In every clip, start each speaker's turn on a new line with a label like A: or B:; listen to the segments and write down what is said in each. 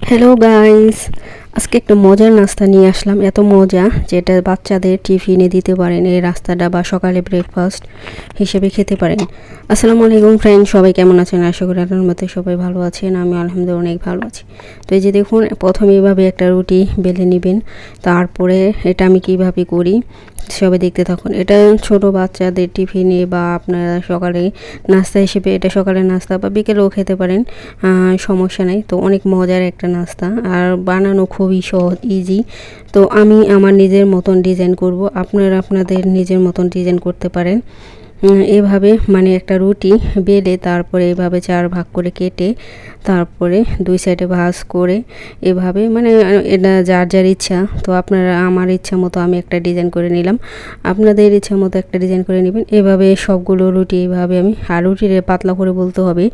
A: Hello guys, আজকে একটা মজার নাস্তা নিয়ে আসলাম। এত মজা যেটা বাচ্চাদের টিফিনে দিতে পারেন, এই রাস্তাটা বা সকালে ব্রেকফাস্ট হিসেবে খেতে পারেন। আসসালামু আলাইকুম ফ্রেন্ড, সবাই কেমন আছেন? আশা করি আপনার মতো সবাই ভালো আছেন। আমি আলহামদুলিল্লাহ অনেক ভালো আছি। তো এই যে দেখুন, প্রথমে এইভাবে একটা রুটি বেলে নেবেন। তারপরে এটা আমি কিভাবে করি সবাই দেখতে থাকুন। এটা ছোট বাচ্চাদের টিফিনে বা আপনারা সকালে নাস্তা হিসেবে, এটা সকালে নাস্তা বা বিকেলেও খেতে পারেন, সমস্যা নাই। তো অনেক মজার একটা নাস্তা, আর বানানো খুবই সহজ, ইজি। তো আমি আমার নিজের মতন ডিজাইন করব, আপনারা আপনাদের নিজের মতন ডিজাইন করতে পারেন। এভাবে মানে একটা রুটি বেলে তারপরে এভাবে 4 ভাগ করে কেটে তারপরে 2 সাইডে ভাঁজ করে এভাবে মানে এটা যার যার ইচ্ছা। তো আপনারা, আমার ইচ্ছা মতো আমি একটা ডিজাইন করে নিলাম, আপনাদের ইচ্ছা মতো একটা ডিজাইন করে নেবেন। এভাবে সবগুলো রুটি এভাবে আমি, আর রুটিরে পাতলা করে বলতে হবে,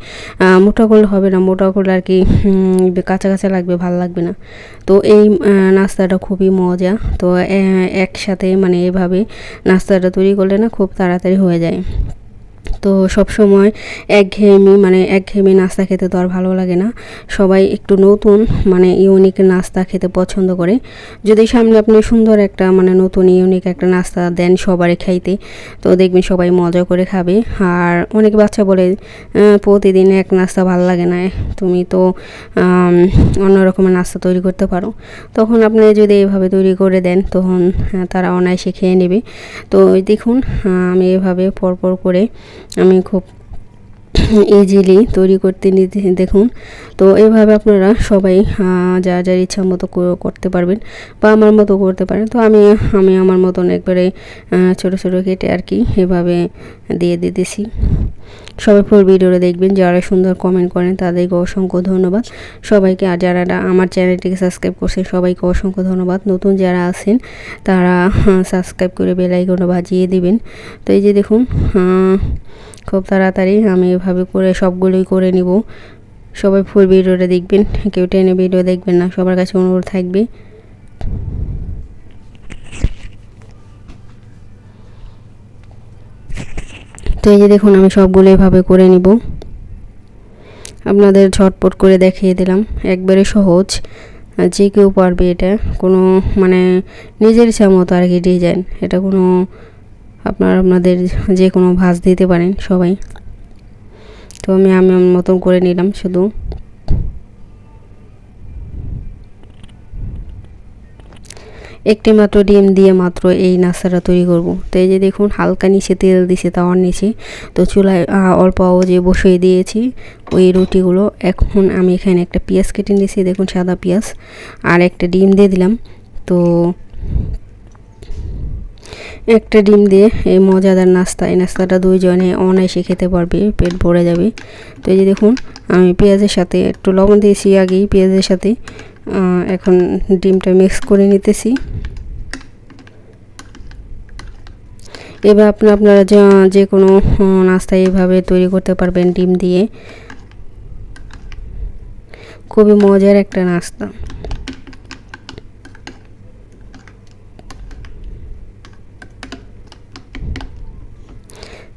A: মোটা করলে হবে না, মোটা করলে আর কি কাঁচা কাঁচা লাগবে, ভালো লাগবে না। তো এই নাস্তাটা খুবই মজা। তো একসাথে মানে এভাবে নাস্তাটা তৈরি করলে না খুব তাড়াতাড়ি হয়ে যায়। তো সবসময় একঘেয়েমি নাস্তা খেতে তো আর ভালো লাগে না। সবাই একটু নতুন মানে ইউনিক নাস্তা খেতে পছন্দ করে। যদি সামনে আপনি সুন্দর একটা মানে নতুন ইউনিক একটা নাস্তা দেন সবারই খাইতে, তো দেখবেন সবাই মজা করে খাবে। আর অনেক বাচ্চা বলে প্রতিদিন এক নাস্তা ভালো লাগে না, তুমি তো অন্য রকমের নাস্তা তৈরি করতে পারো। তখন আপনি যদি এভাবে তৈরি করে দেন, তখন তারা অনায়াসে খেয়ে নেবে। তো দেখুন, আমি এভাবে পরপর করে আমি খুব ইজিলি তৈরি করতে নিতে দেখুন। তো এভাবে আপনারা সবাই যার যার ইচ্ছা মতো করতে পারবেন বা আমার মতো করতে পারেন। তো আমি আমার মতন একবারে ছোটো ছোটো কেটে আর কি এভাবে দিয়ে দিতেছি। সবাই ফুল ভিডিওটা দেখবেন। যারা সুন্দর কমেন্ট করেন তাদেরকে অসংখ্য ধন্যবাদ সবাইকে। আর যারা আমার চ্যানেলটিকে সাবস্ক্রাইব করছেন সবাইকে অসংখ্য ধন্যবাদ। নতুন যারা আছেন তারা সাবস্ক্রাইব করে বেল আইকনটা বাজিয়ে দিবেন। তো এই যে দেখুন, খুব তাড়াতাড়ি আমি এভাবে করে সবগুলোই করে নিব। সবাই ফুল ভিডিওটা দেখবেন, কেউ টেনে ভিডিও দেখবেন না, সবার কাছে অনুরোধ থাকবে। তো এই যে দেখুন, আমি সবগুলো এভাবে করে নিব, আপনাদের ঝটপট করে দেখিয়ে দিলাম, একবারে সহজ, যে কেউ পারবে। এটা কোনো মানে নিজের ইচ্ছা মতো আর কি ডিজাইন, এটা কোনো আপনাদের যে কোনো ভাঁজ দিতে পারেন সবাই। তো আমি আমার মতন করে নিলাম। শুধু একটি মাত্র ডিম দিয়ে মাত্র এই নাস্তাটা তৈরি করব। তো এই যে দেখুন, হালকা নিচে তেল দিছে তাওয়ার নিচে। তো চুলায় অল্প আওয়াজে বসিয়ে দিয়েছি ওই রুটিগুলো। এখন আমি এখানে একটা পেঁয়াজ কেটে নিয়েছি, দেখুন সাদা পেঁয়াজ, আর একটা ডিম দিয়ে দিলাম। তো একটা ডিম দিয়ে এই মজাদার নাস্তা, এই নাস্তাটা দুইজনে অনায়াসে খেতে পারবে, পেট ভরে যাবে। তো এই যে দেখুন, আমি পেঁয়াজের সাথে একটু লবণ দিয়েছি আগেই পেঁয়াজের সাথে, এখন ডিমটা মিক্স করে নিতেছি। এবার আপনারা যে কোনো নাস্তা এইভাবে তৈরি করতে পারবেন ডিম দিয়ে, খুবই মজার একটা নাস্তা।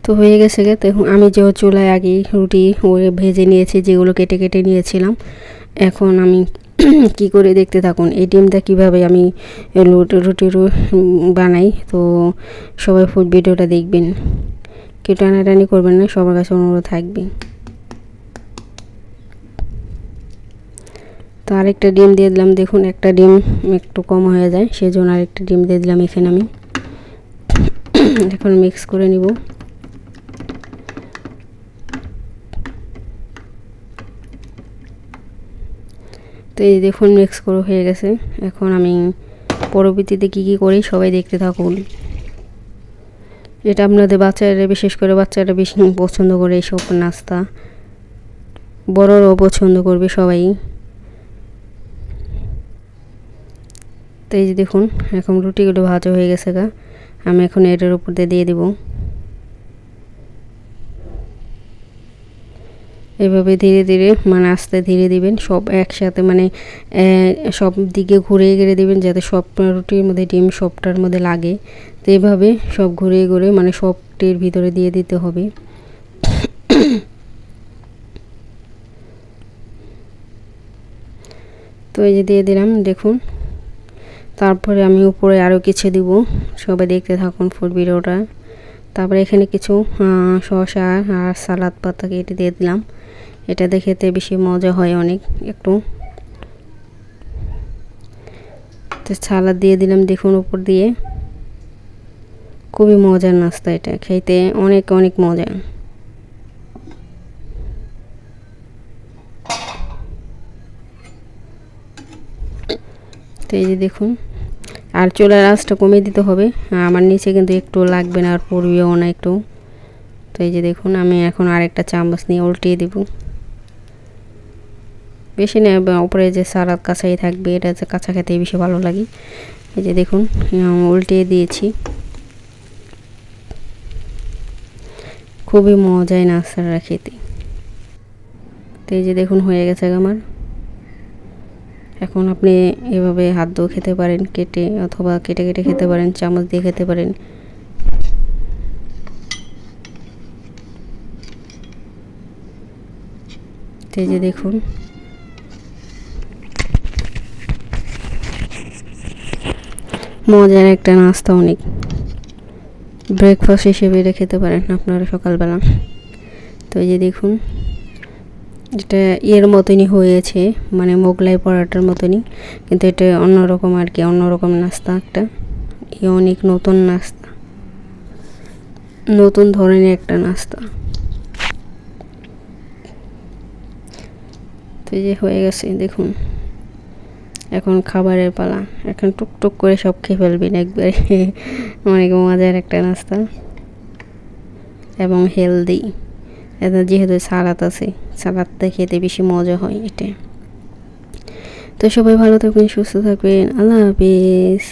A: তো হয়ে গেছে গে। তো আমি যে চুলায় আগে রুটি ভেজে নিয়েছি, যেগুলো কেটে কেটে নিয়েছিলাম। এখন আমি কি করে দেখতে থাকুন, এই ডিমটা কীভাবে আমি রুটি বানাই। তো সবাই ফুল ভিডিওটা দেখবেন, কেউ টানাটানি করবেন না, সবার কাছে অনুরোধ থাকবে। তো আরেকটা ডিম দিয়ে দিলাম, দেখুন একটা ডিম একটু কম হয়ে যায়, সেজন্য আরেকটা ডিম দিয়ে দিলাম এখানে আমি। এখন মিক্স করে নিব। তো এই দেখুন, মিক্স করে হয়ে গেছে। এখন আমি পরবর্তীতে কী করি সবাই দেখতে থাকুন। এটা আপনাদের বাচ্চারা, বিশেষ করে বাচ্চারা বেশি পছন্দ করে এইসব নাস্তা, বড়রাও পছন্দ করবে সবাই। তো এই যে দেখুন, এখন রুটিগুলো ভাজা হয়ে গেছে গা, আমি এখন এটার উপর দিয়ে দেব। এভাবে ধীরে ধীরে মানে আস্তে ধীরে দিবেন, সব একসাথে মানে সব দিকে ঘুরিয়ে ঘিরে দিবেন, যাতে সব রুটির মধ্যে ডিম সবটার মধ্যে লাগে। তো এইভাবে সব ঘুরিয়ে ঘুরে মানে সবটির ভিতরে দিয়ে দিতে হবে। তো এই যে দিয়ে দিলাম, দেখুন। তারপরে আমি উপরে আরও কিছু দিব, সবাই দেখতে থাকুন ফুল ভিডিওটা। তারপরে এখানে কিছু শসা আর সালাদ পাতা কেটে দিয়ে দিলাম, এটাতে খেতে বেশি মজা হয় অনেক একটু। তো সালাদ দিয়ে দিলাম, দেখুন উপর দিয়ে। খুবই মজার নাস্তা, এটা খেতে অনেক অনেক মজা। তো এই যে দেখুন, আর চুলার আঁচটা কমিয়ে দিতে হবে, আমার নিচে কিন্তু একটু লাগবে না আর পড়বেও না একটু। তো এই যে দেখুন, আমি এখন আরেকটা চামচ নিয়ে উল্টিয়ে দেব, বেশি না, উপরে যে সালাদ কাঁচাই থাকবে, এটা যে কাঁচা খেতেই বেশি ভালো লাগে। এই যে দেখুন, উল্টিয়ে দিয়েছি। খুবই মজাই নাস্তাটা খেতে। তো এই যে দেখুন, হয়ে গেছে আমার। এখন আপনি এভাবে হাত দিয়েও খেতে পারেন, কেটে অথবা কেটে কেটে খেতে পারেন, চামচ দিয়ে খেতে পারেন। এই যে দেখুন, মজার একটা নাস্তা, অনেক ব্রেকফাস্ট হিসেবে এটা খেতে পারেন আপনারা সকালবেলা। তো এই যে দেখুন, এটা এর মতনই হয়েছে, মানে মোগলাই পরোটার মতনই, কিন্তু এটা অন্যরকম আর কি, অন্যরকম নাস্তা একটা, অনেক নতুন নাস্তা, নতুন ধরনের একটা নাস্তা। তো এই যে হয়ে গেছে দেখুন, এখন খাবারের পালা, এখন টুকটুক করে সব খেয়ে ফেলবেন একবারে। অনেক মজার একটা নাস্তা এবং হেলদি, এটা যেহেতু সালাদ আছে, সালাদটা খেতে বেশি মজা হয় এটা। তো সবাই ভালো থাকবেন, সুস্থ থাকবেন, আল্লাহ হাফিজ।